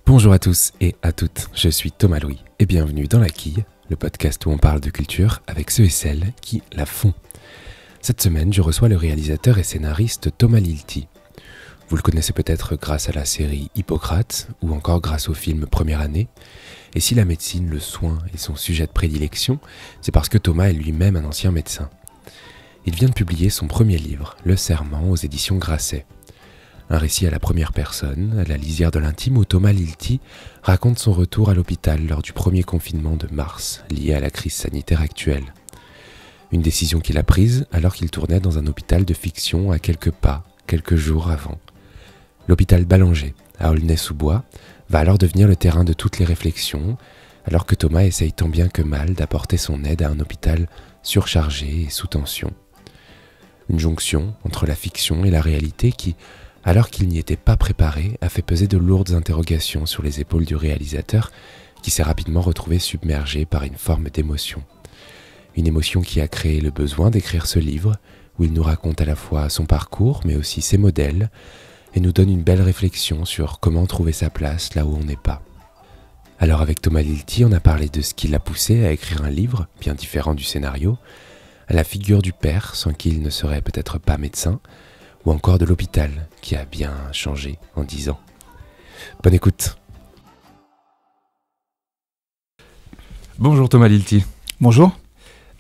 Bonjour à tous et à toutes, je suis Thomas Louis et bienvenue dans La Quille, le podcast où on parle de culture avec ceux et celles qui la font. Cette semaine, je reçois le réalisateur et scénariste Thomas Lilti. Vous le connaissez peut-être grâce à la série Hippocrate ou encore grâce au film Première année. Et si la médecine, le soin est son sujet de prédilection, c'est parce que Thomas est lui-même un ancien médecin. Il vient de publier son premier livre, Le Serment, aux éditions Grasset. Un récit à la première personne, à la lisière de l'intime, où Thomas Lilti raconte son retour à l'hôpital lors du premier confinement de mars, lié à la crise sanitaire actuelle. Une décision qu'il a prise alors qu'il tournait dans un hôpital de fiction à quelques pas, quelques jours avant. L'hôpital Ballanger, à Aulnay-sous-Bois, va alors devenir le terrain de toutes les réflexions, alors que Thomas essaye tant bien que mal d'apporter son aide à un hôpital surchargé et sous tension. Une jonction entre la fiction et la réalité qui, alors qu'il n'y était pas préparé, a fait peser de lourdes interrogations sur les épaules du réalisateur qui s'est rapidement retrouvé submergé par une forme d'émotion. Une émotion qui a créé le besoin d'écrire ce livre où il nous raconte à la fois son parcours mais aussi ses modèles et nous donne une belle réflexion sur comment trouver sa place là où on n'est pas. Alors avec Thomas Lilti, on a parlé de ce qui l'a poussé à écrire un livre bien différent du scénario, à la figure du père sans qui il ne serait peut-être pas médecin, ou encore de l'hôpital qui a bien changé en 10 ans. Bonne écoute. Bonjour Thomas Lilti. Bonjour.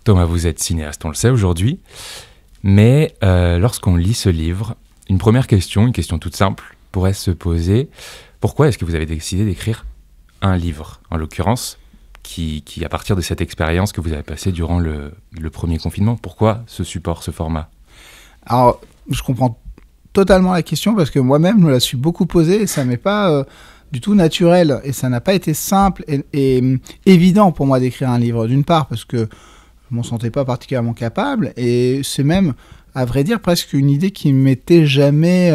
Thomas, vous êtes cinéaste, on le sait aujourd'hui, mais lorsqu'on lit ce livre, une première question, une question toute simple, pourrait se poser. Pourquoi est-ce que vous avez décidé d'écrire un livre, en l'occurrence, qui à partir de cette expérience que vous avez passée durant le premier confinement, pourquoi ce support, ce format ? Alors, je comprends totalement la question parce que moi-même, je me la suis beaucoup posée et ça m'est pas du tout naturel et ça n'a pas été simple et évident pour moi d'écrire un livre, d'une part parce que je m'en sentais pas particulièrement capable et c'est même, à vrai dire, presque une idée qui m'était jamais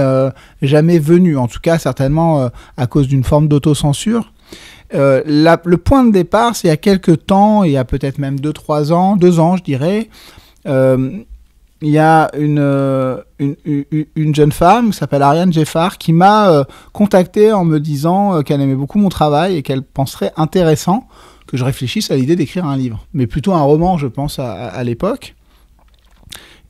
venue, en tout cas certainement à cause d'une forme d'autocensure. Le point de départ, c'est il y a quelques temps, il y a peut-être même 2 ans, je dirais, il y a une jeune femme qui s'appelle Ariane Jeffar qui m'a contacté en me disant qu'elle aimait beaucoup mon travail et qu'elle penserait intéressant que je réfléchisse à l'idée d'écrire un livre, mais plutôt un roman, je pense, à l'époque.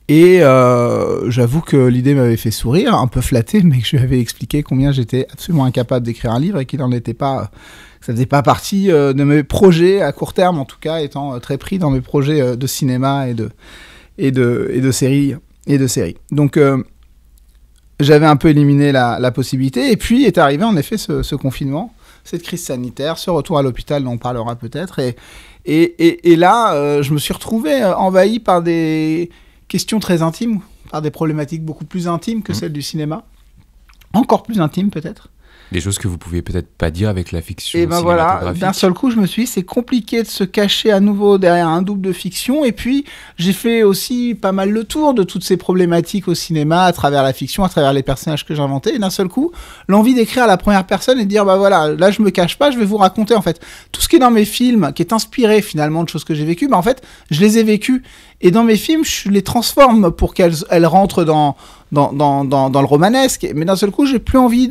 Et j'avoue que l'idée m'avait fait sourire, un peu flatté, mais que je lui avais expliqué combien j'étais absolument incapable d'écrire un livre et qu'il n'en était pas... Ça ne faisait pas partie de mes projets, à court terme en tout cas, étant très pris dans mes projets de cinéma et de séries. Donc j'avais un peu éliminé la possibilité, et puis est arrivé en effet ce confinement, cette crise sanitaire, ce retour à l'hôpital dont on parlera peut-être, et là je me suis retrouvé envahi par des questions très intimes, par des problématiques beaucoup plus intimes que celles du cinéma, encore plus intimes peut-être. Des choses que vous pouviez peut-être pas dire avec la fiction cinématographique. Et voilà, d'un seul coup, je me suis dit, c'est compliqué de se cacher à nouveau derrière un double de fiction. Et puis, j'ai fait aussi pas mal le tour de toutes ces problématiques au cinéma, à travers la fiction, à travers les personnages que j'inventais. Et d'un seul coup, l'envie d'écrire à la première personne et de dire, bah voilà, là, je me cache pas, je vais vous raconter, en fait, tout ce qui est dans mes films, qui est inspiré, finalement, de choses que j'ai vécues, bah en fait, je les ai vécues. Et dans mes films, je les transforme pour qu'elles rentrent dans le romanesque, mais d'un seul coup, j'ai plus envie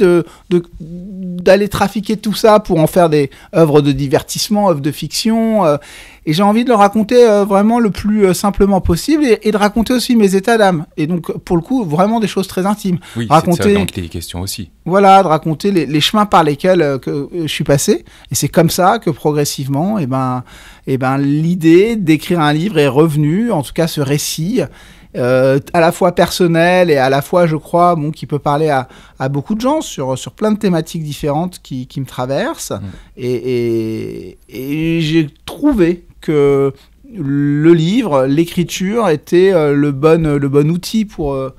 d'aller trafiquer tout ça pour en faire des œuvres de divertissement, œuvres de fiction, et j'ai envie de le raconter vraiment le plus simplement possible, et de raconter aussi mes états d'âme, et donc pour le coup, vraiment des choses très intimes. Oui, raconter, c'est ça, donc les questions aussi. Voilà, de raconter les chemins par lesquels que je suis passé, et c'est comme ça que progressivement, l'idée d'écrire un livre est revenue, en tout cas ce récit, à la fois personnel et à la fois, je crois, qui peut parler à beaucoup de gens sur plein de thématiques différentes qui me traversent. Et j'ai trouvé que le livre, l'écriture était le bon outil pour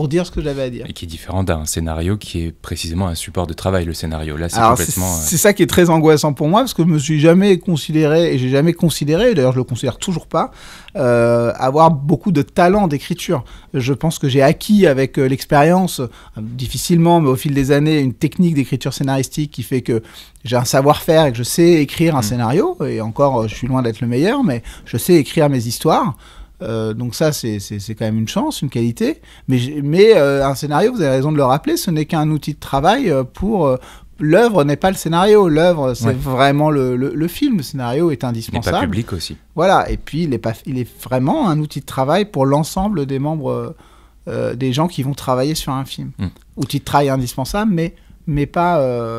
dire ce que j'avais à dire. Et qui est différent d'un scénario qui est précisément un support de travail, le scénario. Là, c'est alors complètement... C'est ça qui est très angoissant pour moi, parce que je me suis jamais considéré, et j'ai jamais considéré, d'ailleurs je le considère toujours pas, avoir beaucoup de talent d'écriture. Je pense que j'ai acquis avec l'expérience, difficilement, mais au fil des années, une technique d'écriture scénaristique qui fait que j'ai un savoir-faire et que je sais écrire un scénario, et encore, je suis loin d'être le meilleur, mais je sais écrire mes histoires. Donc ça, c'est quand même une chance, une qualité. Mais un scénario, vous avez raison de le rappeler, ce n'est qu'un outil de travail pour l'œuvre n'est pas le scénario. L'œuvre, c'est vraiment le film. Le scénario est indispensable. Il n'est pas public aussi. Voilà. Et puis, il est vraiment un outil de travail pour l'ensemble des membres, des gens qui vont travailler sur un film. Outil de travail indispensable, mais pas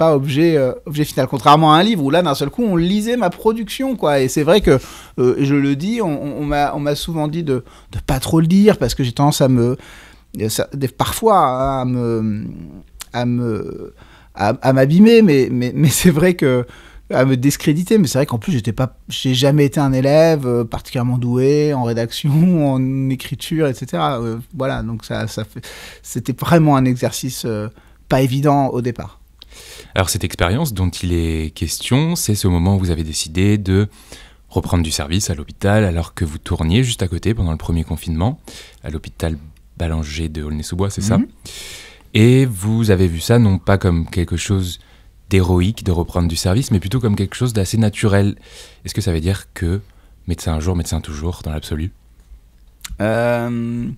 objet final. Contrairement à un livre où là, d'un seul coup, on lisait ma production, quoi. Et c'est vrai que, je le dis, on m'a souvent dit de pas trop le dire parce que j'ai tendance parfois à m'abîmer, mais c'est vrai que à me discréditer, mais c'est vrai qu'en plus j'ai jamais été un élève particulièrement doué en rédaction, en écriture, etc. Voilà, donc c'était vraiment un exercice pas évident au départ. Alors cette expérience dont il est question, c'est ce moment où vous avez décidé de reprendre du service à l'hôpital alors que vous tourniez juste à côté pendant le premier confinement, à l'hôpital Ballanger de Aulnay-sous-Bois, c'est ça ? Et vous avez vu ça non pas comme quelque chose d'héroïque de reprendre du service, mais plutôt comme quelque chose d'assez naturel. Est-ce que ça veut dire que médecin un jour, médecin toujours, dans l'absolu ? Je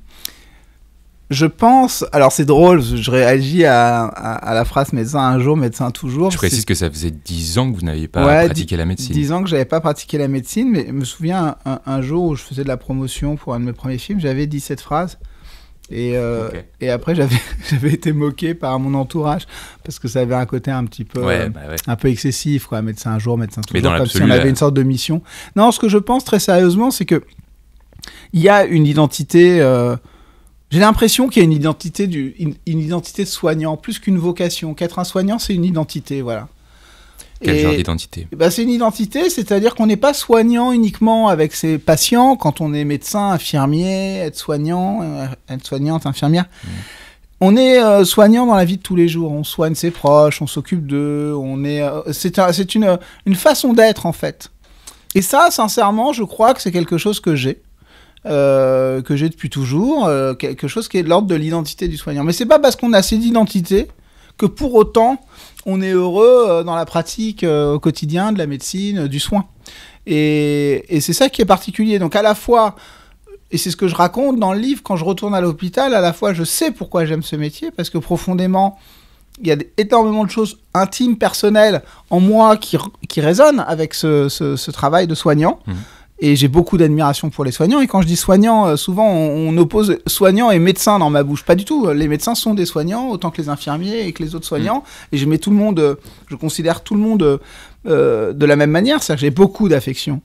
pense... Alors c'est drôle, je réagis à la phrase « médecin un jour, médecin toujours ». Je précise que ça faisait 10 ans que vous n'aviez pas pratiqué la médecine. 10 ans que je n'avais pas pratiqué la médecine, mais je me souviens un jour où je faisais de la promotion pour un de mes premiers films, j'avais dit cette phrase. Et après, j'avais été moqué par mon entourage parce que ça avait un côté un petit peu, un peu excessif, quoi. Médecin un jour, médecin toujours, comme si on avait une sorte de mission. Non, ce que je pense très sérieusement, c'est que il y a une identité. J'ai l'impression qu'il y a une identité de soignant plus qu'une vocation. Qu'être un soignant, c'est une identité, voilà. Quel genre d'identité ? C'est une identité, c'est-à-dire qu'on n'est pas soignant uniquement avec ses patients, quand on est médecin, infirmier, aide-soignante, infirmière. On est soignant dans la vie de tous les jours, on soigne ses proches, on s'occupe d'eux, c'est une façon d'être en fait. Et ça, sincèrement, je crois que c'est quelque chose que j'ai depuis toujours, quelque chose qui est de l'ordre de l'identité du soignant. Mais c'est pas parce qu'on a cette identité que pour autant on est heureux dans la pratique au quotidien de la médecine, du soin. Et c'est ça qui est particulier. Donc à la fois, et c'est ce que je raconte dans le livre, quand je retourne à l'hôpital, à la fois je sais pourquoi j'aime ce métier, parce que profondément, il y a énormément de choses intimes, personnelles en moi qui résonnent avec ce travail de soignant. Et j'ai beaucoup d'admiration pour les soignants. Et quand je dis soignant, souvent on oppose soignant et médecin dans ma bouche. Pas du tout. Les médecins sont des soignants autant que les infirmiers et que les autres soignants. Et je mets tout le monde, je considère tout le monde de la même manière. C'est-à-dire que j'ai beaucoup d'affection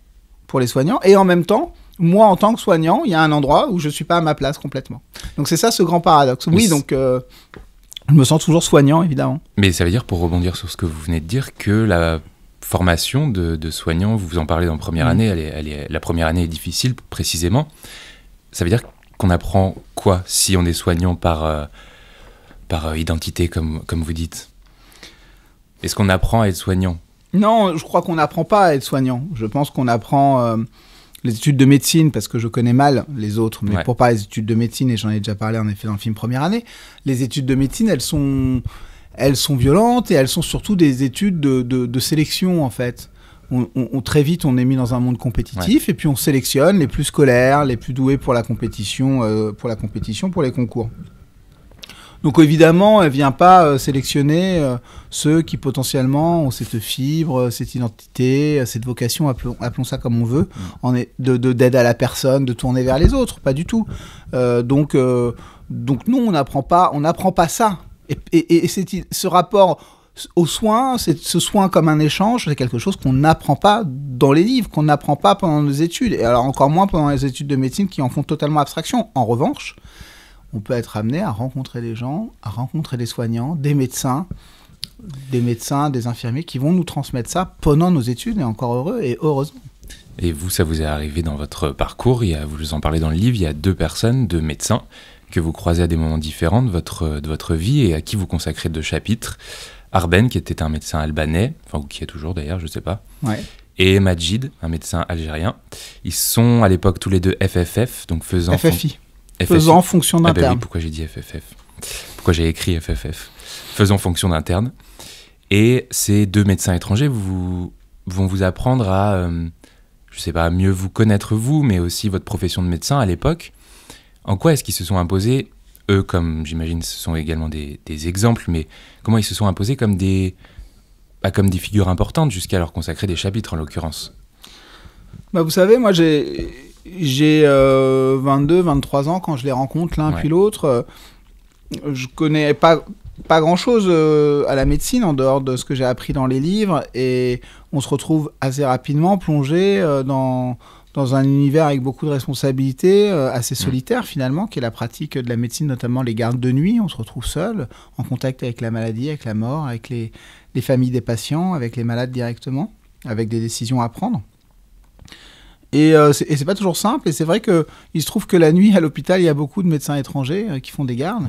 pour les soignants. Et en même temps, moi en tant que soignant, il y a un endroit où je suis pas à ma place complètement. Donc c'est ça ce grand paradoxe. Oui, donc je me sens toujours soignant évidemment. Mais ça veut dire, pour rebondir sur ce que vous venez de dire, que la formation de soignants, vous en parlez dans la première année, la première année est difficile précisément. Ça veut dire qu'on apprend quoi si on est soignant par identité, comme vous dites ? Est-ce qu'on apprend à être soignant ? Non, je crois qu'on n'apprend pas à être soignant. Je pense qu'on apprend les études de médecine, parce que je connais mal les autres, mais pour parler des études de médecine, et j'en ai déjà parlé en effet dans le film Première année, les études de médecine, elles sont violentes et elles sont surtout des études de sélection en fait. Très vite, on est mis dans un monde compétitif et puis on sélectionne les plus scolaires, les plus doués pour la compétition, pour les concours. Donc évidemment, elle ne vient pas sélectionner ceux qui potentiellement ont cette fibre, cette identité, cette vocation, appelons ça comme on veut, d'aide à la personne, de tourner vers les autres, pas du tout. Donc nous, on n'apprend pas ça. Et ce rapport au soin, ce soin comme un échange, c'est quelque chose qu'on n'apprend pas dans les livres, qu'on n'apprend pas pendant nos études, et alors encore moins pendant les études de médecine qui en font totalement abstraction. En revanche, on peut être amené à rencontrer des gens, à rencontrer des soignants, des médecins, des infirmiers qui vont nous transmettre ça pendant nos études, et encore heureux et heureusement. Et vous, ça vous est arrivé dans votre parcours, vous en parlez dans le livre, il y a 2 personnes, 2 médecins, que vous croisez à des moments différents de votre vie et à qui vous consacrez 2 chapitres. Arben, qui était un médecin albanais, ou qui est toujours d'ailleurs, je ne sais pas, et Majid, un médecin algérien. Ils sont à l'époque tous les 2 FFF, donc faisant fonction d'interne. Oui, pourquoi j'ai dit FFF ? Pourquoi j'ai écrit FFF ? Faisant fonction d'interne. Et ces 2 médecins étrangers vont vous apprendre à, je ne sais pas, mieux vous connaître vous, mais aussi votre profession de médecin à l'époque. En quoi est-ce qu'ils se sont imposés eux, comme j'imagine, ce sont également des exemples, mais comment ils se sont imposés comme comme des figures importantes jusqu'à leur consacrer des chapitres, en l'occurrence? Bah, vous savez, moi, j'ai 22, 23 ans quand je les rencontre l'un puis l'autre. Je connais pas grand-chose à la médecine en dehors de ce que j'ai appris dans les livres, et on se retrouve assez rapidement plongé dans un univers avec beaucoup de responsabilités, assez solitaire finalement, qui est la pratique de la médecine, notamment les gardes de nuit. On se retrouve seul, en contact avec la maladie, avec la mort, avec les familles des patients, avec les malades directement, avec des décisions à prendre. Et c'est pas toujours simple, et c'est vrai qu'il se trouve que la nuit à l'hôpital, il y a beaucoup de médecins étrangers qui font des gardes,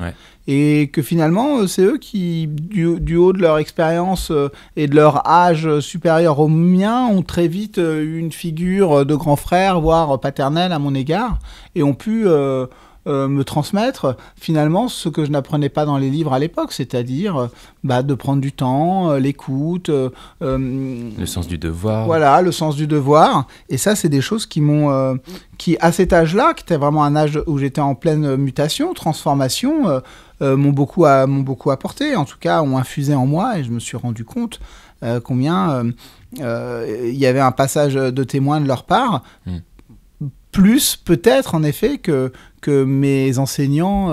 et que finalement c'est eux qui, du haut de leur expérience et de leur âge supérieur au mien, ont très vite une figure de grand frère, voire paternel à mon égard, et ont pu me transmettre finalement ce que je n'apprenais pas dans les livres à l'époque, c'est-à-dire de prendre du temps, l'écoute, le sens du devoir. Voilà, le sens du devoir. Et ça, c'est des choses qui m'ont, qui à cet âge-là, qui était vraiment un âge où j'étais en pleine mutation, transformation, m'ont beaucoup apporté. En tout cas, ont infusé en moi, et je me suis rendu compte combien il y avait un passage de témoin de leur part. Plus peut-être en effet que mes enseignants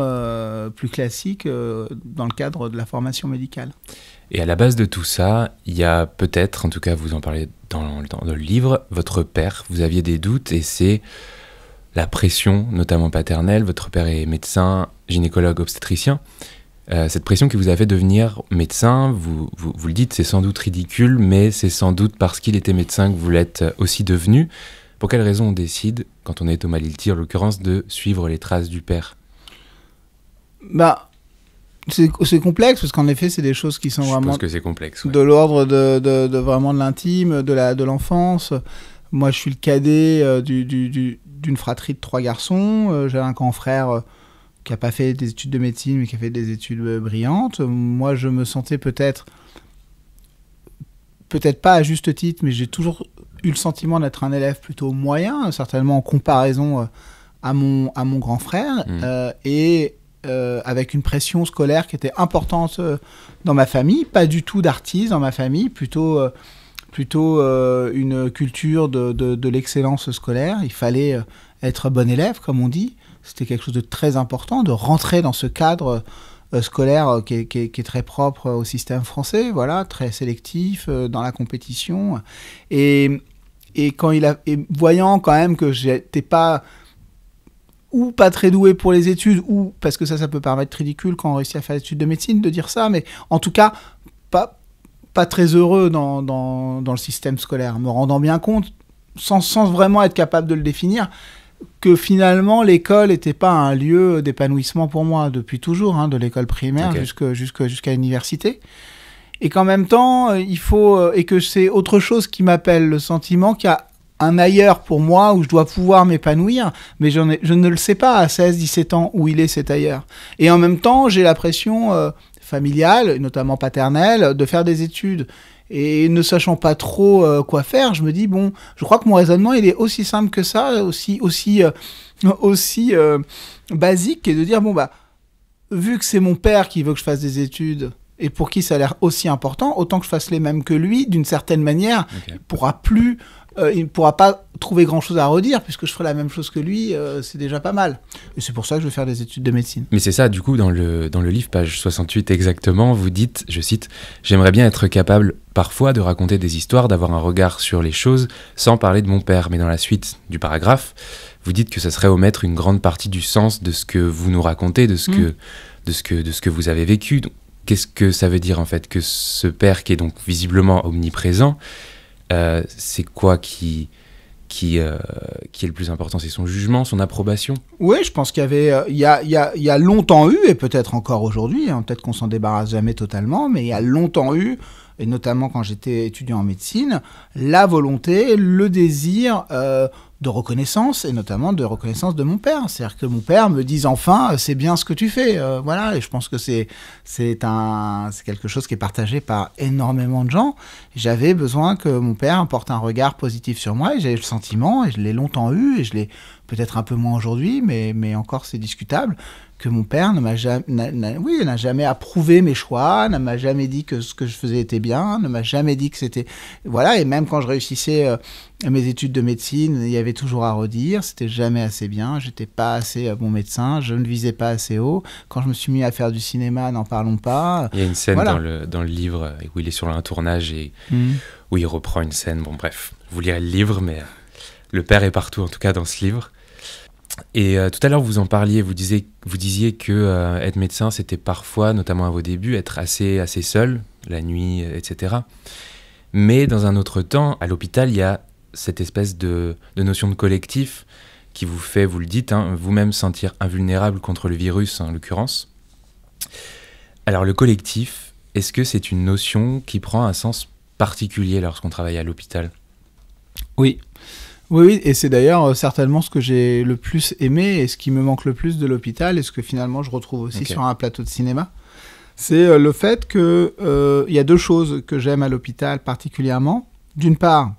plus classiques dans le cadre de la formation médicale. Et à la base de tout ça, il y a peut-être, en tout cas vous en parlez dans le livre, votre père, vous aviez des doutes, et c'est la pression, notamment paternelle. Votre père est médecin, gynécologue, obstétricien. Cette pression qui vous a fait devenir médecin, vous le dites, c'est sans doute ridicule, mais c'est sans doute parce qu'il était médecin que vous l'êtes aussi devenu. Pour quelle raison on décide, quand on est Thomas Lilti en l'occurrence, de suivre les traces du père? C'est complexe, parce qu'en effet, c'est des choses qui sont vraiment... Je pense que c'est complexe. De l'ordre de vraiment de l'intime, de l'enfance. Moi, je suis le cadet d'une fratrie de 3 garçons. J'ai un grand frère qui n'a pas fait des études de médecine, mais qui a fait des études brillantes. Moi, je me sentais peut-être pas à juste titre, mais j'ai toujours eu le sentiment d'être un élève plutôt moyen, certainement en comparaison à mon grand frère, et avec une pression scolaire qui était importante dans ma famille, pas du tout d'artiste dans ma famille, plutôt une culture de l'excellence scolaire. Il fallait être bon élève, comme on dit. C'était quelque chose de très important, de rentrer dans ce cadre scolaire qui est très propre au système français, voilà, très sélectif dans la compétition. Et voyant quand même que j'étais pas très doué pour les études, ou parce que ça peut paraître ridicule quand on réussit à faire des études de médecine de dire ça, mais en tout cas pas très heureux dans le système scolaire, me rendant bien compte, sans vraiment être capable de le définir, que finalement l'école n'était pas un lieu d'épanouissement pour moi depuis toujours, de l'école primaire jusqu'à l'université. Et qu'en même temps, et que c'est autre chose qui m'appelle, le sentiment qu'il y a un ailleurs pour moi où je dois pouvoir m'épanouir, mais je ne le sais pas à 16-17 ans où il est cet ailleurs. Et en même temps, j'ai la pression familiale, notamment paternelle, de faire des études. Et ne sachant pas trop quoi faire, je me dis, je crois que mon raisonnement, il est aussi simple que ça, aussi basique, et de dire, vu que c'est mon père qui veut que je fasse des études, et pour qui ça a l'air aussi important, autant que je fasse les mêmes que lui, d'une certaine manière, il ne pourra pas trouver grand-chose à redire, puisque je ferai la même chose que lui, c'est déjà pas mal. Et c'est pour ça que je veux faire des études de médecine. Mais c'est ça, du coup, dans le livre, page 68 exactement, vous dites, je cite, « J'aimerais bien être capable, parfois, de raconter des histoires, d'avoir un regard sur les choses, sans parler de mon père. » Mais dans la suite du paragraphe, vous dites que ça serait omettre une grande partie du sens de ce que vous nous racontez, de ce que vous avez vécu. Donc, qu'est-ce que ça veut dire, en fait, que ce père qui est donc visiblement omniprésent, c'est quoi qui est le plus important? C'est son jugement, son approbation? Oui, je pense qu'il y avait, il y a longtemps eu, et peut-être encore aujourd'hui, peut-être qu'on s'en débarrasse jamais totalement, mais il y a longtemps eu, et notamment quand j'étais étudiant en médecine, la volonté, le désir reconnaissance, et notamment de reconnaissance de mon père. C'est-à-dire que mon père me dise enfin, c'est bien ce que tu fais. Voilà, et je pense que c'est quelque chose qui est partagé par énormément de gens. J'avais besoin que mon père porte un regard positif sur moi, et j'ai le sentiment, et je l'ai longtemps eu, et je l'ai peut-être un peu moins aujourd'hui, mais encore c'est discutable, que mon père n'a jamais approuvé mes choix, ne m'a jamais dit que ce que je faisais était bien, ne m'a jamais dit que c'était... Voilà, et même quand je réussissais mes études de médecine, il y avait toujours à redire, c'était jamais assez bien, j'étais pas assez bon médecin, je ne visais pas assez haut. Quand je me suis mis à faire du cinéma, n'en parlons pas. Il y a une scène dans le livre où il est sur un tournage et où il reprend une scène. Bon bref, vous lirez le livre, mais le père est partout, en tout cas dans ce livre. Et tout à l'heure, vous en parliez, vous disiez que être médecin, c'était parfois, notamment à vos débuts, être assez seul, la nuit, etc. Mais dans un autre temps, à l'hôpital, il y a cette espèce de notion de collectif qui vous fait, vous le dites, vous-même sentir invulnérable contre le virus, en l'occurrence. Alors le collectif, est-ce que c'est une notion qui prend un sens particulier lorsqu'on travaille à l'hôpital ? Oui. Oui, et c'est d'ailleurs certainement ce que j'ai le plus aimé et ce qui me manque le plus de l'hôpital et ce que finalement je retrouve aussi sur un plateau de cinéma. C'est le fait qu'il y a deux choses que j'aime à l'hôpital particulièrement. D'une part,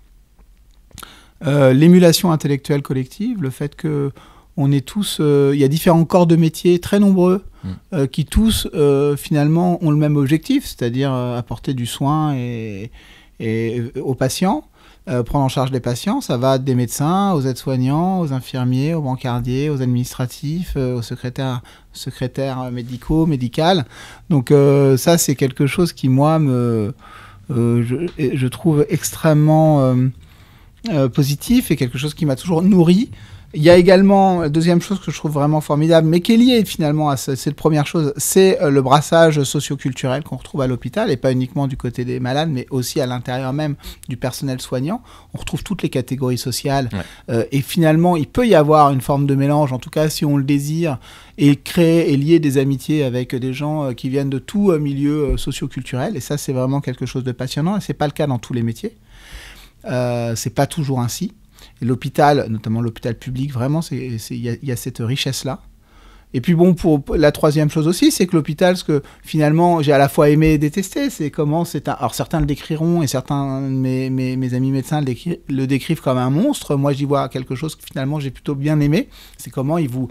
l'émulation intellectuelle collective, le fait qu'on est tous... Il y a différents corps de métier très nombreux qui tous finalement ont le même objectif, c'est-à-dire apporter du soin et aux patients. Prendre en charge les patients, ça va des médecins aux aides-soignants, aux infirmiers, aux brancardiers, aux administratifs, aux secrétaires médicaux, médicales. Donc ça, c'est quelque chose qui, moi, je trouve extrêmement positif et quelque chose qui m'a toujours nourri. Il y a également, deuxième chose que je trouve vraiment formidable, mais qui est liée finalement à cette première chose, c'est le brassage socio-culturel qu'on retrouve à l'hôpital, et pas uniquement du côté des malades, mais aussi à l'intérieur même du personnel soignant. On retrouve toutes les catégories sociales, et finalement, il peut y avoir une forme de mélange, en tout cas si on le désire, et créer et lier des amitiés avec des gens qui viennent de tout milieu socio-culturel, et ça, c'est vraiment quelque chose de passionnant, et c'est pas le cas dans tous les métiers. C'est pas toujours ainsi. Et l'hôpital, notamment l'hôpital public, vraiment, il y a cette richesse-là. Et puis bon, pour la troisième chose aussi, c'est que l'hôpital, ce que finalement j'ai à la fois aimé et détesté, c'est comment c'est un... Alors certains le décriront et certains de mes amis médecins le décrivent comme un monstre. Moi, j'y vois quelque chose que finalement j'ai plutôt bien aimé. C'est comment il vous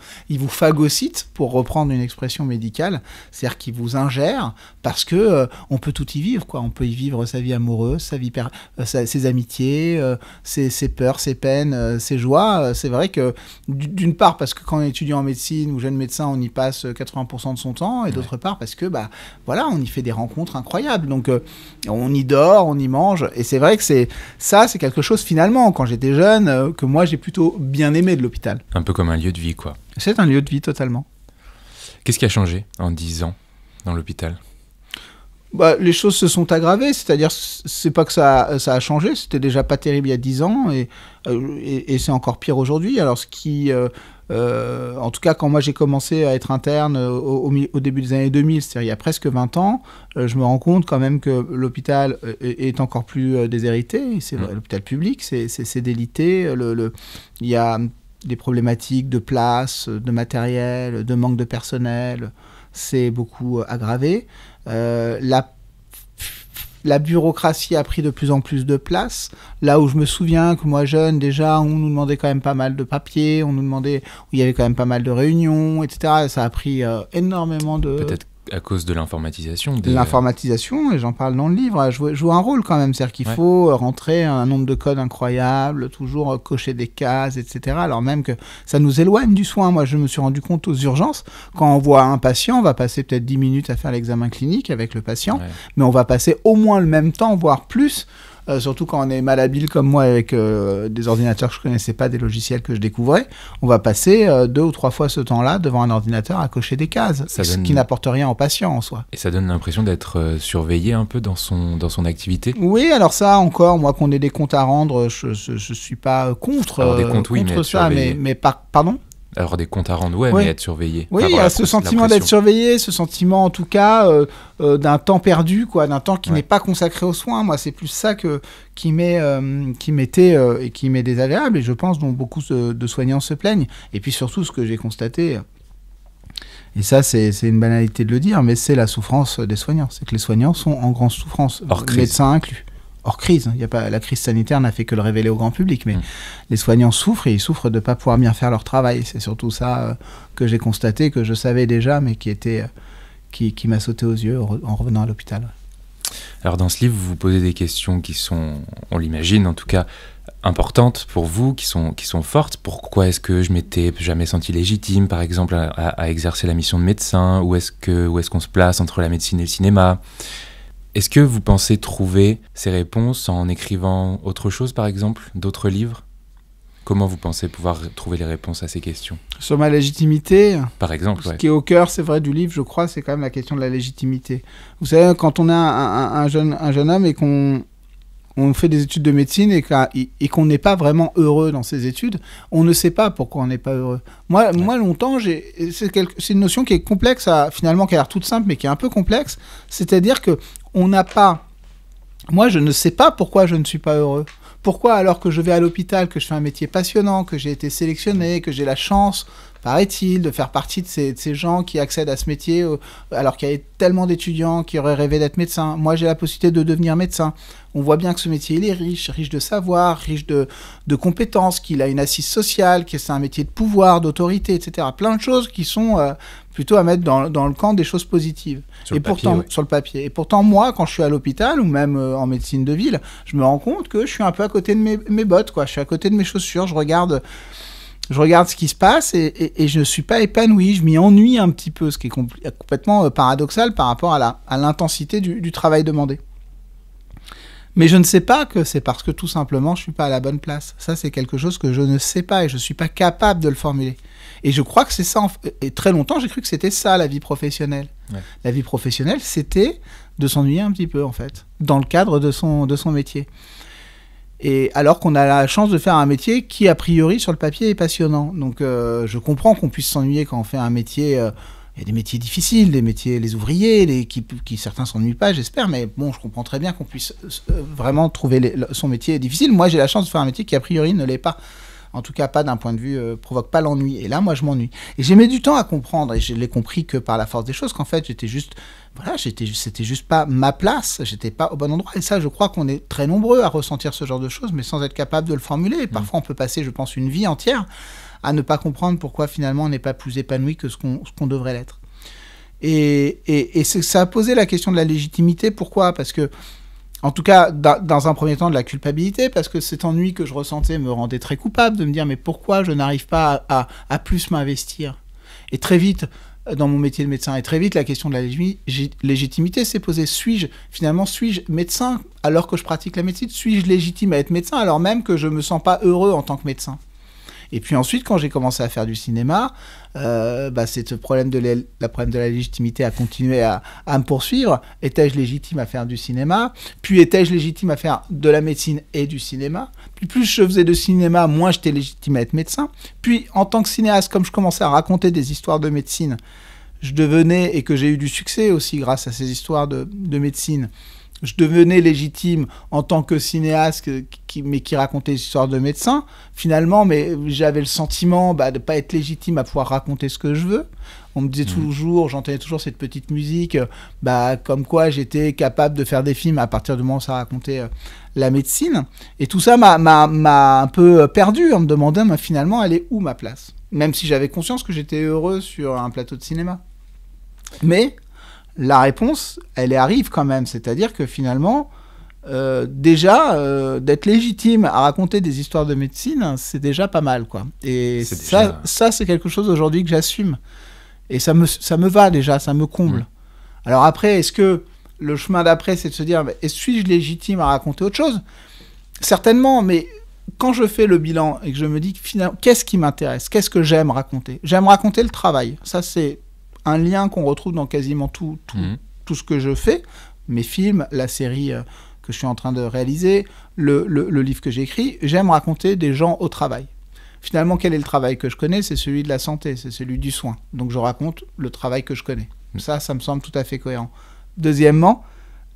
phagocyte, pour reprendre une expression médicale, c'est-à-dire qu'il vous ingère parce que on peut tout y vivre, quoi. On peut y vivre sa vie amoureuse, sa vie ses amitiés, ses peurs, ses peines, ses joies. C'est vrai que d'une part parce que quand on est étudiant en médecine ou jeune médecin, on y passe 80% de son temps, et d'autre part parce que voilà, on y fait des rencontres incroyables, donc on y dort, on y mange, et c'est vrai que c'est quelque chose finalement, quand j'étais jeune, que moi j'ai plutôt bien aimé de l'hôpital. Un peu comme un lieu de vie, quoi. C'est un lieu de vie totalement. Qu'est-ce qui a changé en 10 ans dans l'hôpital ? Les choses se sont aggravées, c'est-à-dire c'est pas que ça a changé, c'était déjà pas terrible il y a 10 ans, et c'est encore pire aujourd'hui. Alors ce qui... en tout cas, quand moi j'ai commencé à être interne au début des années 2000, c'est-à-dire il y a presque 20 ans, je me rends compte quand même que l'hôpital est encore plus déshérité. C'est vrai, l'hôpital public, c'est délité. Il y a des problématiques de place, de matériel, de manque de personnel. C'est beaucoup aggravé. La bureaucratie a pris de plus en plus de place. Là où je me souviens que moi, jeune, déjà, on nous demandait quand même pas mal de papiers, où il y avait quand même pas mal de réunions, etc. Ça a pris énormément de... Peut-être à cause de l'informatisation. L'informatisation, et j'en parle dans le livre, joue un rôle quand même. C'est-à-dire qu'il faut rentrer un nombre de codes incroyable, toujours cocher des cases, etc. Alors même que ça nous éloigne du soin. Moi, je me suis rendu compte aux urgences, quand on voit un patient, on va passer peut-être 10 minutes à faire l'examen clinique avec le patient, mais on va passer au moins le même temps, voire plus, surtout quand on est malhabile comme moi avec des ordinateurs que je connaissais pas, des logiciels que je découvrais, on va passer 2 ou 3 fois ce temps-là devant un ordinateur à cocher des cases, ce qui n'apporte rien au patient en soi. Et ça donne l'impression d'être surveillé un peu dans son activité. Oui, alors ça encore, moi qu'on ait des comptes à rendre, je suis pas contre, alors des comptes, oui, contre ça, mais pardon ? avoir des comptes à rendre, ouais, Oui. mais être surveillé. Oui, Enfin, il y a ce sentiment d'être surveillé, ce sentiment en tout cas d'un temps perdu, quoi, d'un temps qui n'est pas consacré aux soins. Moi, c'est plus ça qui m'était et qui m'est désagréable, et je pense dont beaucoup de soignants se plaignent. Et puis surtout, ce que j'ai constaté, et ça c'est une banalité de le dire, mais c'est la souffrance des soignants. C'est que les soignants sont en grande souffrance, médecins inclus. Hors crise, la crise sanitaire n'a fait que le révéler au grand public, mais les soignants souffrent, et ils souffrent de ne pas pouvoir bien faire leur travail. C'est surtout ça que j'ai constaté, que je savais déjà, mais qui m'a sauté aux yeux en revenant à l'hôpital. Alors dans ce livre, vous vous posez des questions qui sont, on l'imagine en tout cas, importantes pour vous, qui sont fortes. Pourquoi est-ce que je m'étais jamais senti légitime, par exemple, à exercer la mission de médecin? Où est-ce qu'on se place entre la médecine et le cinéma? Est-ce que vous pensez trouver ces réponses en écrivant autre chose, par exemple, d'autres livres? Comment vous pensez pouvoir trouver les réponses à ces questions? Sur ma légitimité, par exemple, ce qui est au cœur, c'est vrai, du livre, je crois, c'est quand même la question de la légitimité. Vous savez, quand on est un jeune homme et qu'on fait des études de médecine et qu'on n'est pas vraiment heureux dans ses études, on ne sait pas pourquoi on n'est pas heureux. Moi, longtemps, c'est une notion qui est complexe, finalement, qui a l'air toute simple, mais qui est un peu complexe. C'est-à-dire que on n'a pas... Moi, je ne sais pas pourquoi je ne suis pas heureux. Pourquoi, alors que je vais à l'hôpital, que je fais un métier passionnant, que j'ai été sélectionné, que j'ai la chance, paraît-il, de faire partie de ces gens qui accèdent à ce métier, alors qu'il y a tellement d'étudiants qui auraient rêvé d'être médecin. Moi, j'ai la possibilité de devenir médecin. On voit bien que ce métier, il est riche de savoir, riche de compétences, qu'il a une assise sociale, que c'est un métier de pouvoir, d'autorité, etc. Plein de choses qui sont plutôt à mettre dans le camp des choses positives. Sur le papier. Et pourtant, moi, quand je suis à l'hôpital, ou même en médecine de ville, je me rends compte que je suis un peu à côté de mes bottes, quoi. Je suis à côté de mes chaussures, je regarde ce qui se passe et je ne suis pas épanoui, je m'y ennuie un petit peu, ce qui est complètement paradoxal par rapport à l'intensité du travail demandé. Mais je ne sais pas que c'est parce que tout simplement je ne suis pas à la bonne place. Ça, c'est quelque chose que je ne sais pas et je ne suis pas capable de le formuler. Et je crois que c'est ça, et très longtemps j'ai cru que c'était ça la vie professionnelle. Ouais. La vie professionnelle, c'était de s'ennuyer un petit peu en fait, dans le cadre de son métier. Et alors qu'on a la chance de faire un métier qui, a priori, sur le papier, est passionnant. Donc je comprends qu'on puisse s'ennuyer quand on fait un métier... Il y a des métiers difficiles, des métiers, les ouvriers, qui certains s'ennuient pas, j'espère, mais bon, je comprends très bien qu'on puisse vraiment trouver son métier difficile. Moi, j'ai la chance de faire un métier qui, a priori, ne l'est pas. En tout cas, pas d'un point de vue, provoque pas l'ennui. Et là, moi, je m'ennuie. Et j'ai mis du temps à comprendre, et je l'ai compris que par la force des choses, qu'en fait, c'était juste pas ma place, j'étais pas au bon endroit. Et ça, je crois qu'on est très nombreux à ressentir ce genre de choses, mais sans être capable de le formuler. Et parfois, on peut passer, je pense, une vie entière à ne pas comprendre pourquoi, finalement, on n'est pas plus épanoui que ce qu'on devrait l'être. Et ça a posé la question de la légitimité. Pourquoi ? Parce que, en tout cas, dans un premier temps, de la culpabilité, parce que cet ennui que je ressentais me rendait très coupable de me dire mais pourquoi je n'arrive pas à plus m'investir ? Et très vite, dans mon métier de médecin, et très vite, la question de la légitimité s'est posée. Suis-je médecin alors que je pratique la médecine ? Suis-je légitime à être médecin alors même que je ne me sens pas heureux en tant que médecin ? Et puis ensuite, quand j'ai commencé à faire du cinéma, c'est ce problème de la légitimité a continué à me poursuivre. Étais-je légitime à faire du cinéma ? Puis étais-je légitime à faire de la médecine et du cinéma ? Puis plus je faisais de cinéma, moins j'étais légitime à être médecin. Puis en tant que cinéaste, comme je commençais à raconter des histoires de médecine, je devenais, et que j'ai eu du succès aussi grâce à ces histoires de médecine, je devenais légitime en tant que cinéaste mais qui racontait des histoires de médecins, finalement, mais j'avais le sentiment de ne pas être légitime à pouvoir raconter ce que je veux. On me disait toujours, j'entendais toujours cette petite musique, comme quoi j'étais capable de faire des films à partir du moment où ça racontait la médecine. Et tout ça m'a un peu perdu en me demandant finalement, elle est où ma place ? Même si j'avais conscience que j'étais heureux sur un plateau de cinéma. Mais... la réponse, elle arrive quand même. C'est-à-dire que finalement, d'être légitime à raconter des histoires de médecine, c'est déjà pas mal, quoi. Et ça, c'est quelque chose aujourd'hui que j'assume. Et ça me va déjà, ça me comble. Alors après, est-ce que le chemin d'après, c'est de se dire, suis-je légitime à raconter autre chose ? Certainement, mais quand je fais le bilan et que je me dis, finalement, qu'est-ce qui m'intéresse ? Qu'est-ce que j'aime raconter ? J'aime raconter le travail. Ça, c'est un lien qu'on retrouve dans quasiment tout ce que je fais, mes films, la série que je suis en train de réaliser, le livre que j'ai écrit. J'aime raconter des gens au travail. finalement, quel est le travail que je connais? C'est celui de la santé, c'est celui du soin. Donc je raconte le travail que je connais. Ça me semble tout à fait cohérent. Deuxièmement,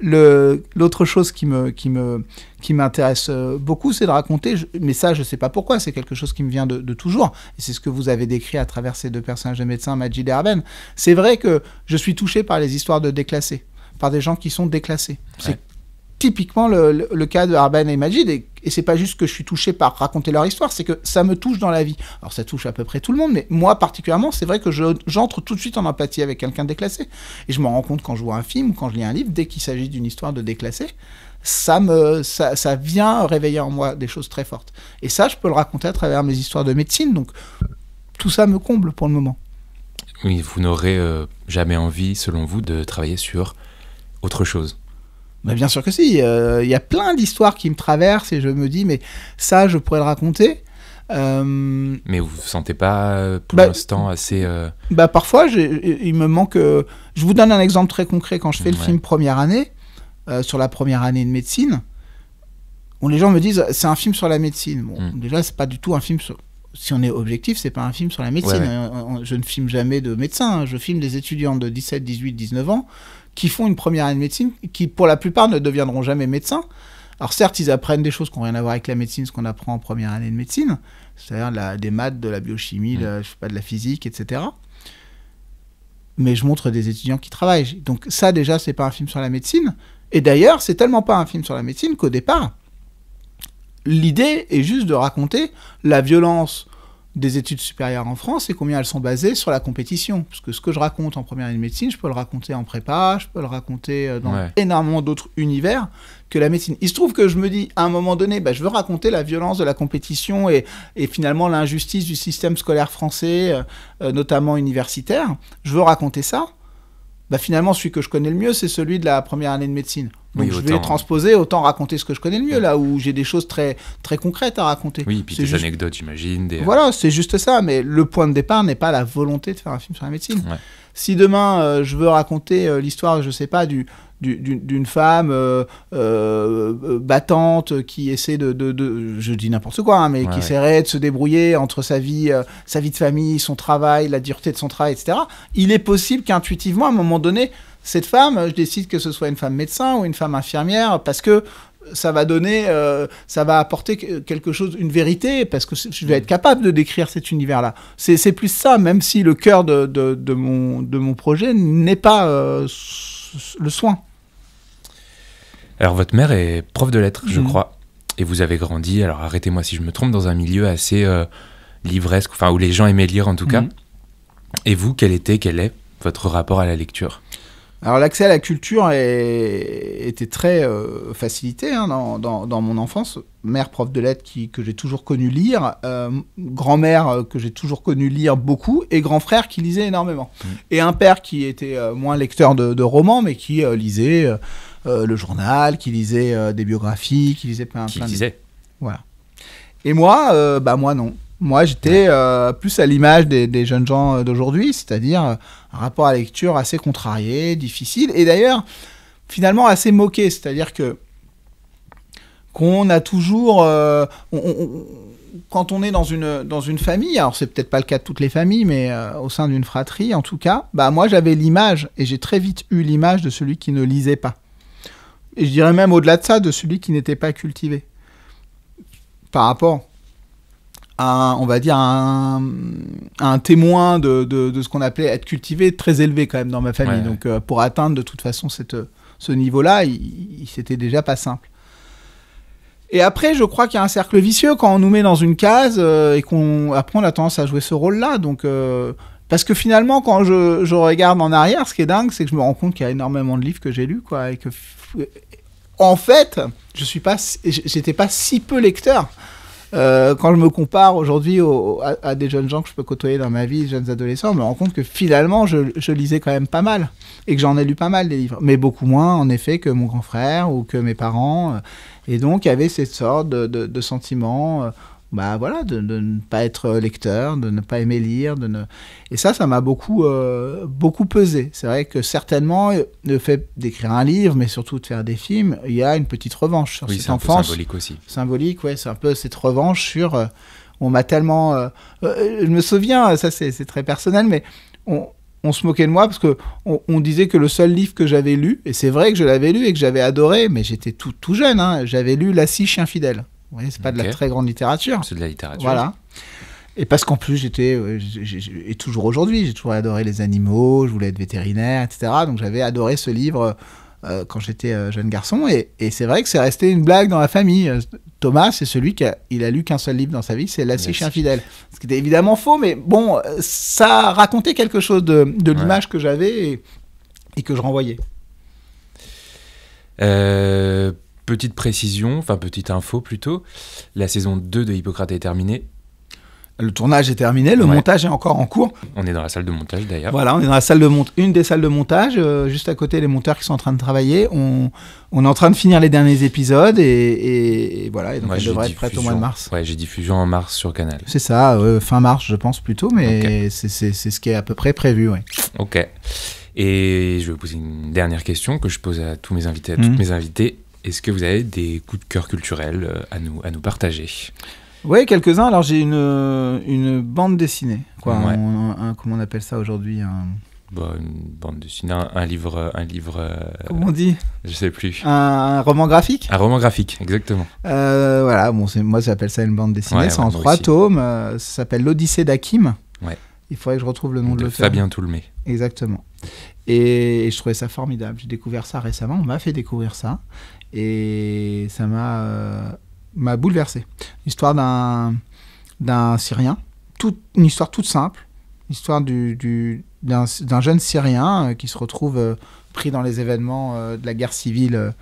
l'autre chose qui m'intéresse beaucoup, c'est de raconter, mais ça je sais pas pourquoi, c'est quelque chose qui me vient de toujours, et c'est ce que vous avez décrit à travers ces deux personnages de médecins, Majid et Arben. C'est vrai que je suis touché par les histoires de déclassés, par des gens qui sont déclassés. C'est typiquement le cas de Arben et Majid, et c'est pas juste que je suis touché par raconter leur histoire, c'est que ça me touche dans la vie. Alors ça touche à peu près tout le monde, mais moi particulièrement, c'est vrai que j'entre tout de suite en empathie avec quelqu'un de déclassé. Et je me rends compte quand je vois un film, quand je lis un livre, dès qu'il s'agit d'une histoire de déclassé, ça vient réveiller en moi des choses très fortes. Et ça, je peux le raconter à travers mes histoires de médecine, donc tout ça me comble pour le moment. Oui, vous n'aurez jamais envie, selon vous, de travailler sur autre chose? Bah bien sûr que si, il y a plein d'histoires qui me traversent et je me dis, mais ça, je pourrais le raconter. Mais vous ne vous sentez pas, pour l'instant, assez... Parfois, il me manque... Je vous donne un exemple très concret. Quand je fais le film Première année, sur la première année de médecine, où les gens me disent, c'est un film sur la médecine. Bon, déjà, c'est pas du tout un film sur... Si on est objectif, c'est pas un film sur la médecine. Je ne filme jamais de médecins. Je filme des étudiants de 17, 18, 19 ans qui font une première année de médecine, qui pour la plupart ne deviendront jamais médecins. Alors certes, ils apprennent des choses qui n'ont rien à voir avec la médecine, ce qu'on apprend en première année de médecine, c'est-à-dire des maths, de la biochimie, de la physique, etc. Mais je montre des étudiants qui travaillent. Donc ça déjà, c'est pas un film sur la médecine. Et d'ailleurs, c'est tellement pas un film sur la médecine qu'au départ, l'idée est juste de raconter la violence des études supérieures en France et combien elles sont basées sur la compétition. Parce que ce que je raconte en première année de médecine, je peux le raconter en prépa, je peux le raconter dans énormément d'autres univers que la médecine. Il se trouve que je me dis, à un moment donné, je veux raconter la violence de la compétition et finalement l'injustice du système scolaire français, notamment universitaire. Je veux raconter ça. Finalement, celui que je connais le mieux, c'est celui de la première année de médecine. Donc je vais transposer, autant raconter ce que je connais le mieux, là où j'ai des choses très, très concrètes à raconter. Oui, puis des anecdotes, j'imagine. Voilà, c'est juste ça, mais le point de départ n'est pas la volonté de faire un film sur la médecine. Ouais. Si demain, je veux raconter l'histoire, je sais pas, d'une femme battante qui essaie je dis n'importe quoi, mais qui essaierait de se débrouiller entre sa vie de famille, son travail, la dureté de son travail, etc. Il est possible qu'intuitivement, à un moment donné, cette femme, je décide que ce soit une femme médecin ou une femme infirmière, parce que ça va donner, ça va apporter quelque chose, une vérité, parce que je vais être capable de décrire cet univers-là. C'est plus ça, même si le cœur de mon projet n'est pas le soin. Alors, votre mère est prof de lettres, je crois, et vous avez grandi, alors arrêtez-moi si je me trompe, dans un milieu assez livresque, enfin, où les gens aimaient lire en tout cas. Et vous, quel est votre rapport à la lecture ? Alors l'accès à la culture était très facilité dans mon enfance. Mère prof de lettres que j'ai toujours connu lire, grand-mère que j'ai toujours connu lire beaucoup, et grand frère qui lisait énormément. Et un père qui était moins lecteur de romans, mais qui lisait le journal, qui lisait des biographies, qui lisait plein de... Voilà. Et moi non. Moi, j'étais plus à l'image des jeunes gens d'aujourd'hui, c'est-à-dire un rapport à la lecture assez contrarié, difficile, et d'ailleurs, finalement, assez moqué. C'est-à-dire qu'on a toujours... quand on est dans une famille, alors c'est peut-être pas le cas de toutes les familles, mais au sein d'une fratrie, en tout cas, moi, j'avais l'image, et j'ai très vite eu l'image de celui qui ne lisait pas. Et je dirais même au-delà de ça, de celui qui n'était pas cultivé. Par rapport... on va dire un témoin de ce qu'on appelait être cultivé très élevé quand même dans ma famille. Donc pour atteindre de toute façon ce niveau-là, c'était déjà pas simple. Et après, je crois qu'il y a un cercle vicieux quand on nous met dans une case et qu'après on a tendance à jouer ce rôle-là. Donc parce que finalement, quand je regarde en arrière, ce qui est dingue, c'est que je me rends compte qu'il y a énormément de livres que j'ai lus, quoi, et que en fait, j'étais pas si peu lecteur. Quand je me compare aujourd'hui à des jeunes gens que je peux côtoyer dans ma vie, jeunes adolescents, je me rends compte que finalement, je lisais quand même pas mal. Et que j'en ai lu pas mal des livres. Mais beaucoup moins, en effet, que mon grand frère ou que mes parents. Et donc, il y avait cette sorte de sentiment... de ne pas être lecteur, de ne pas aimer lire, et ça m'a beaucoup pesé. C'est vrai que certainement, le fait d'écrire un livre, mais surtout de faire des films, il y a une petite revanche sur cette enfance. Symbolique aussi. Symbolique, ouais, c'est un peu cette revanche sur On m'a tellement... je me souviens, ça c'est très personnel, mais on se moquait de moi parce qu'on disait que le seul livre que j'avais lu, et c'est vrai que je l'avais lu et que j'avais adoré, mais j'étais tout jeune, hein, j'avais lu La Scie, Chien fidèle. Vous voyez, c'est pas de la très grande littérature. C'est de la littérature. Voilà. Et parce qu'en plus, et toujours aujourd'hui, j'ai toujours adoré les animaux, je voulais être vétérinaire, etc. Donc j'avais adoré ce livre quand j'étais jeune garçon. Et c'est vrai que c'est resté une blague dans la famille. Thomas, c'est celui qui a lu qu'un seul livre dans sa vie, c'est La Scie, Chien fidèle. Ce qui était évidemment faux, mais bon, ça racontait quelque chose de l'image que j'avais et que je renvoyais. Petite précision, enfin petite info plutôt, la saison 2 de Hippocrate est terminée. Le tournage est terminé, le montage est encore en cours. On est dans la salle de montage d'ailleurs. Voilà, on est dans la salle une des salles de montage, juste à côté les monteurs qui sont en train de travailler. On est en train de finir les derniers épisodes et voilà, et donc elle devrait être prête au mois de mars. Ouais, j'ai diffusion en mars sur Canal. C'est ça, fin mars je pense plutôt, mais c'est ce qui est à peu près prévu. Ouais. Ok. Et je vais vous poser une dernière question que je pose à tous mes invités, à toutes mes invitées. Est-ce que vous avez des coups de cœur culturels à nous partager ? Oui, quelques-uns. Alors, j'ai une bande dessinée. Quoi, comment on appelle ça aujourd'hui une bande dessinée, un livre... Comment on dit ? Je sais plus. Un roman graphique ? Un roman graphique, exactement. Voilà, moi, j'appelle ça une bande dessinée. C'est en 3 tomes. Ça s'appelle L'Odyssée d'Hakim. Ouais. Il faudrait que je retrouve le nom de l'auteur. Fabien Toulmé. Exactement. Et je trouvais ça formidable. J'ai découvert ça récemment. On m'a fait découvrir ça. Et ça m'a bouleversé. L'histoire d'un Syrien, une histoire toute simple, l'histoire d'un jeune Syrien qui se retrouve pris dans les événements de la guerre civile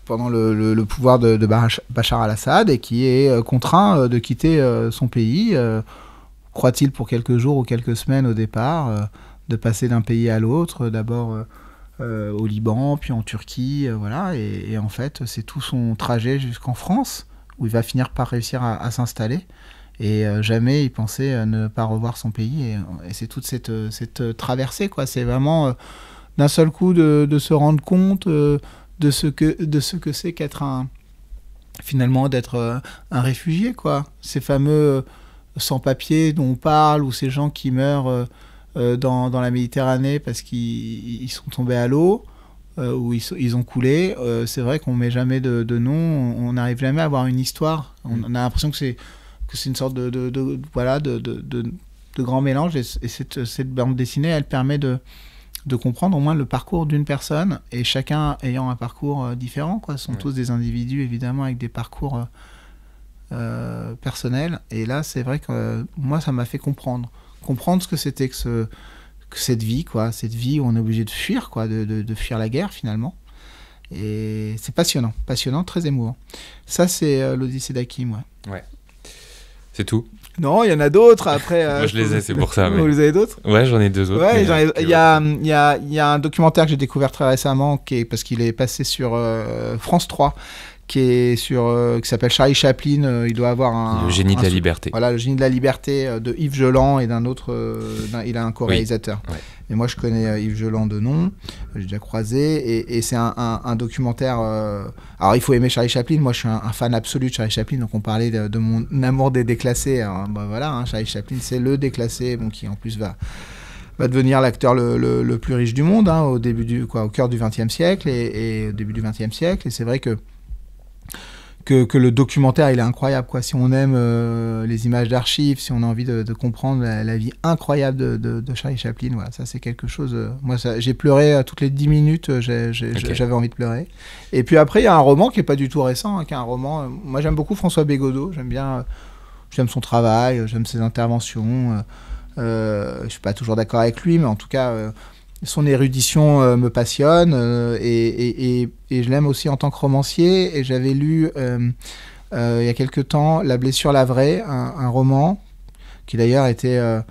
pendant le pouvoir de Bachar al-Assad et qui est contraint de quitter son pays, croit-il pour quelques jours ou quelques semaines au départ, de passer d'un pays à l'autre, d'abord... au Liban, puis en Turquie, voilà, et en fait, c'est tout son trajet jusqu'en France, où il va finir par réussir à s'installer, et jamais il pensait ne pas revoir son pays, et c'est toute cette traversée, quoi. C'est vraiment d'un seul coup de se rendre compte de ce que c'est qu'être finalement d'être un réfugié, quoi. Ces fameux sans-papiers dont on parle, ou ces gens qui meurent... dans la Méditerranée parce qu'ils sont tombés à l'eau ou ils ont coulé. C'est vrai qu'on ne met jamais de nom, on n'arrive jamais à avoir une histoire. On a l'impression que c'est une sorte de grand mélange et cette bande dessinée, elle permet de comprendre au moins le parcours d'une personne et chacun ayant un parcours différent, quoi. Ce sont tous des individus évidemment avec des parcours personnels et là c'est vrai que moi ça m'a fait comprendre ce que c'était que cette vie, quoi, cette vie où on est obligé de fuir, quoi, de fuir la guerre finalement. Et c'est passionnant, très émouvant. Ça, c'est l'Odyssée d'Hakim, ouais. C'est tout. Non, il y en a d'autres après. Moi, je les ai, c'est pour ça. Mais... Vous les avez d'autres ? Ouais, j'en ai 2 autres. Ouais, il y a un documentaire que j'ai découvert très récemment, parce qu'il est passé sur France 3. Qui s'appelle Charlie Chaplin, il doit avoir Le génie de la liberté. Voilà, Le génie de la liberté de Yves Geland et d'un autre, il a un co-réalisateur. Oui. Ouais. Et moi je connais Yves Geland de nom, j'ai déjà croisé, et c'est un documentaire. Alors il faut aimer Charlie Chaplin, moi je suis un fan absolu de Charlie Chaplin, donc on parlait de mon amour des déclassés. Alors, voilà, Charlie Chaplin c'est le déclassé, qui en plus va devenir l'acteur le plus riche du monde, au cœur du XXe siècle et au début du XXe siècle, et c'est vrai que le documentaire il est incroyable, quoi. Si on aime les images d'archives, si on a envie de comprendre la vie incroyable de Charlie Chaplin, voilà, ça c'est quelque chose. Moi j'ai pleuré toutes les 10 minutes, j'avais envie de pleurer. Et puis après il y a un roman qui est pas du tout récent, qui est un roman. Moi j'aime beaucoup François Bégodeau, j'aime son travail, j'aime ses interventions. Je suis pas toujours d'accord avec lui, mais en tout cas son érudition me passionne et je l'aime aussi en tant que romancier. Et j'avais lu il y a quelque temps La blessure la vraie, un roman qui d'ailleurs était à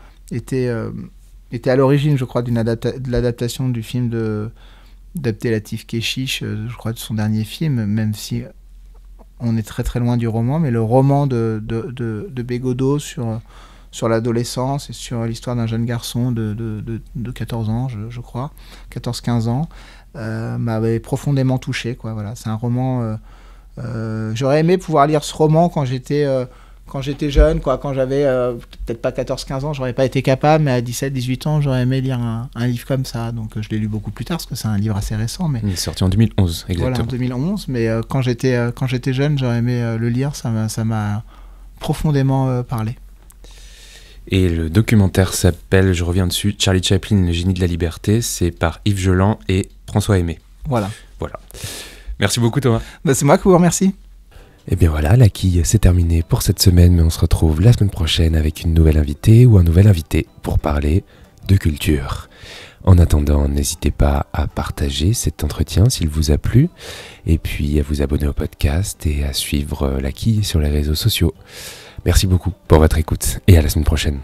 l'origine, je crois, de l'adaptation du film d'Abdelatif Kechiche, je crois de son dernier film, même si on est très très loin du roman, mais le roman de Bégodeau sur l'adolescence et sur l'histoire d'un jeune garçon de 14 ans, je crois, 14-15 ans, m'avait profondément touché, quoi. Voilà. C'est un roman J'aurais aimé pouvoir lire ce roman quand j'étais jeune, quoi, quand j'avais peut-être pas 14-15 ans, j'aurais pas été capable, mais à 17-18 ans, j'aurais aimé lire un livre comme ça. Donc je l'ai lu beaucoup plus tard, parce que c'est un livre assez récent. Mais... Il est sorti en 2011, exactement. Voilà, en 2011, mais quand j'étais jeune, j'aurais aimé le lire, ça m'a profondément parlé. Et le documentaire s'appelle, je reviens dessus, Charlie Chaplin, le génie de la liberté. C'est par Yves Geland et François Aimé. Voilà. Merci beaucoup, Thomas. C'est moi qui vous remercie. Et bien voilà, la quille, c'est terminé pour cette semaine, mais on se retrouve la semaine prochaine avec une nouvelle invitée ou un nouvel invité pour parler de culture. En attendant, n'hésitez pas à partager cet entretien s'il vous a plu, et puis à vous abonner au podcast et à suivre la quille sur les réseaux sociaux. Merci beaucoup pour votre écoute et à la semaine prochaine.